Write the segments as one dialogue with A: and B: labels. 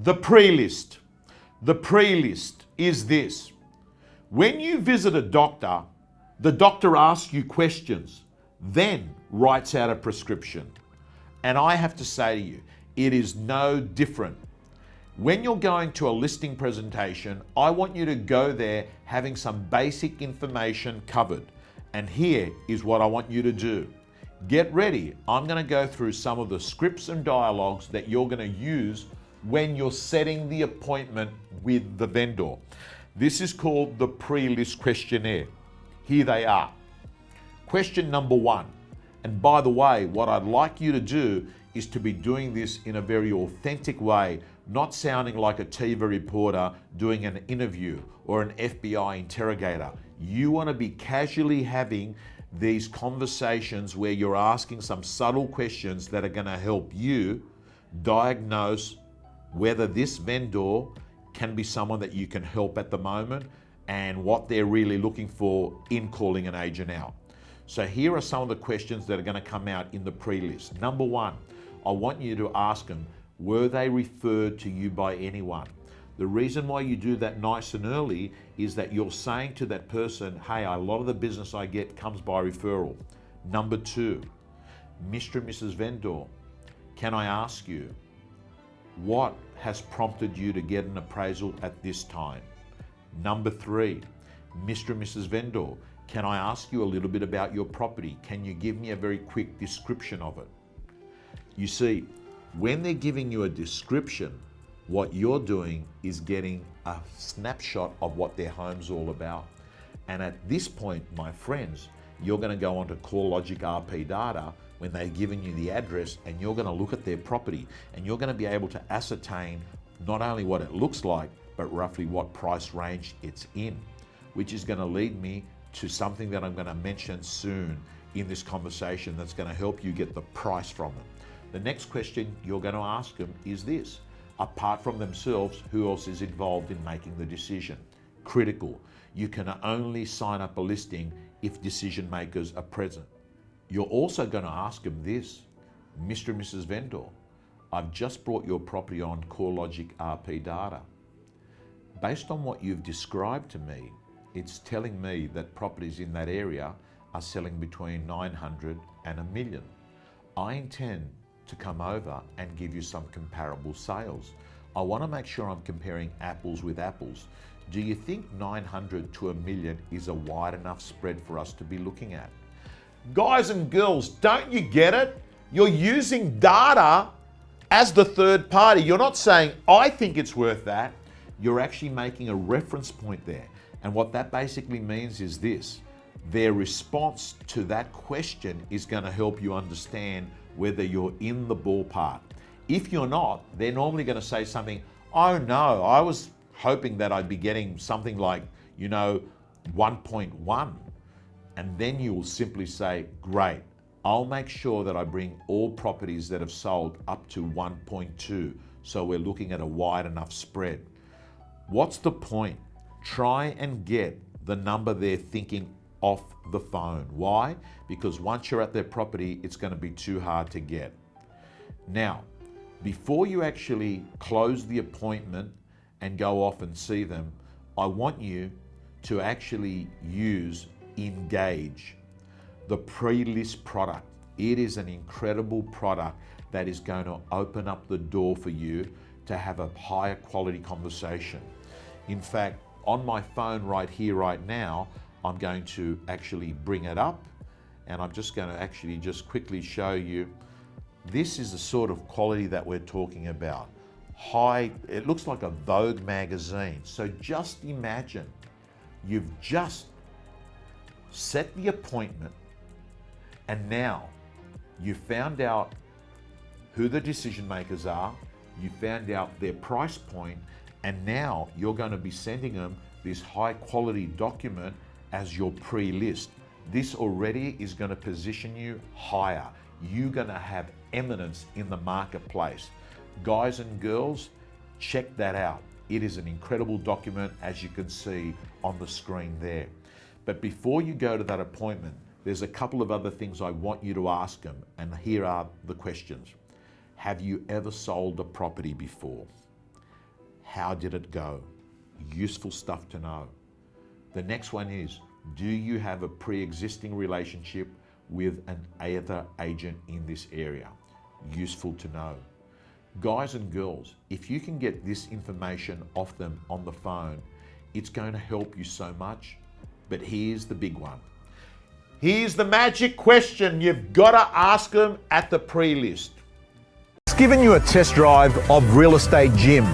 A: The pre-list. The pre-list is this. When you visit a doctor, the doctor asks you questions, then writes out a prescription. And I have to say to you, it is no different. When you're going to a listing presentation, I want you to go there having some basic information covered. And here is what I want you to do. Get ready. I'm going to go through some of the scripts and dialogues that you're going to use when you're setting the appointment with the vendor. This is called the pre-list questionnaire. Here they are. Question number 1. And by the way, what I'd like you to do is to be doing this in a very authentic way, not sounding like a TV reporter doing an interview or an FBI interrogator. You want to be casually having these conversations where you're asking some subtle questions that are going to help you diagnose whether this vendor can be someone that you can help at the moment and what they're really looking for in calling an agent out. So here are some of the questions that are going to come out in the pre-list. Number 1, I want you to ask them, were they referred to you by anyone? The reason why you do that nice and early is that you're saying to that person, hey, a lot of the business I get comes by referral. Number 2, Mr. and Mrs. Vendor, can I ask you, what has prompted you to get an appraisal at this time? Number 3, Mr. and Mrs. Vendor, can I ask you a little bit about your property? Can you give me a very quick description of it? You see, when they're giving you a description, what you're doing is getting a snapshot of what their home's all about. And at this point, my friends, you're going to go onto CoreLogic RP data when they've given you the address, and you're going to look at their property, and you're going to be able to ascertain not only what it looks like, but roughly what price range it's in, which is going to lead me to something that I'm going to mention soon in this conversation that's going to help you get the price from them. The next question you're going to ask them is this. Apart from themselves, who else is involved in making the decision? Critical. You can only sign up a listing if decision makers are present. You're also going to ask them this. Mr. and Mrs. Vendor, I've just brought your property on CoreLogic RP data. Based on what you've described to me, it's telling me that properties in that area are selling between 900 and $1 million. I intend to come over and give you some comparable sales. I want to make sure I'm comparing apples with apples. Do you think 900 to $1 million is a wide enough spread for us to be looking at? Guys and girls, don't you get it? You're using data as the third party. You're not saying, I think it's worth that. You're actually making a reference point there. And what that basically means is this. Their response to that question is going to help you understand whether you're in the ballpark. If you're not, they're normally going to say something, oh no, I was hoping that I'd be getting something like, 1.1. And then you will simply say, great, I'll make sure that I bring all properties that have sold up to 1.2. So we're looking at a wide enough spread. What's the point? Try and get the number they're thinking off the phone. Why? Because once you're at their property, it's going to be too hard to get. Now, before you actually close the appointment and go off and see them, I want you to actually use Engage, the pre-list product. It is an incredible product that is going to open up the door for you to have a higher quality conversation. In fact, on my phone right here, right now, I'm going to actually bring it up, and I'm just going to actually just quickly show you. This is the sort of quality that we're talking about. High, it looks like a Vogue magazine. So just imagine you've just set the appointment, and now you found out who the decision makers are, you found out their price point, and now you're going to be sending them this high quality document as your pre-list. This already is going to position you higher. You're going to have eminence in the marketplace. Guys and girls, check that out. It is an incredible document, as you can see on the screen there. But before you go to that appointment, there's a couple of other things I want you to ask them, and here are the questions. Have you ever sold a property before? How did it go? Useful stuff to know. The next one is, do you have a pre-existing relationship with an other agent in this area? Useful to know. Guys and girls, if you can get this information off them on the phone, it's going to help you so much. But here's the big one. Here's the magic question you've got to ask them at the pre-list.
B: It's given you a test drive of Real Estate Gym.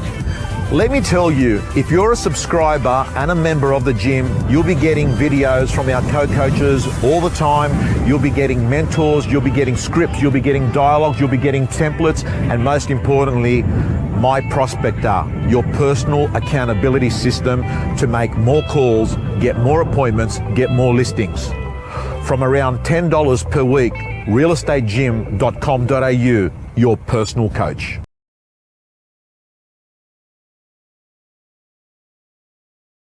B: Let me tell you, if you're a subscriber and a member of the gym, you'll be getting videos from our co-coaches all the time. You'll be getting mentors, you'll be getting scripts, you'll be getting dialogues, you'll be getting templates, and most importantly, My Prospector, your personal accountability system to make more calls, get more appointments, get more listings. From around $10 per week, realestategym.com.au, your personal coach.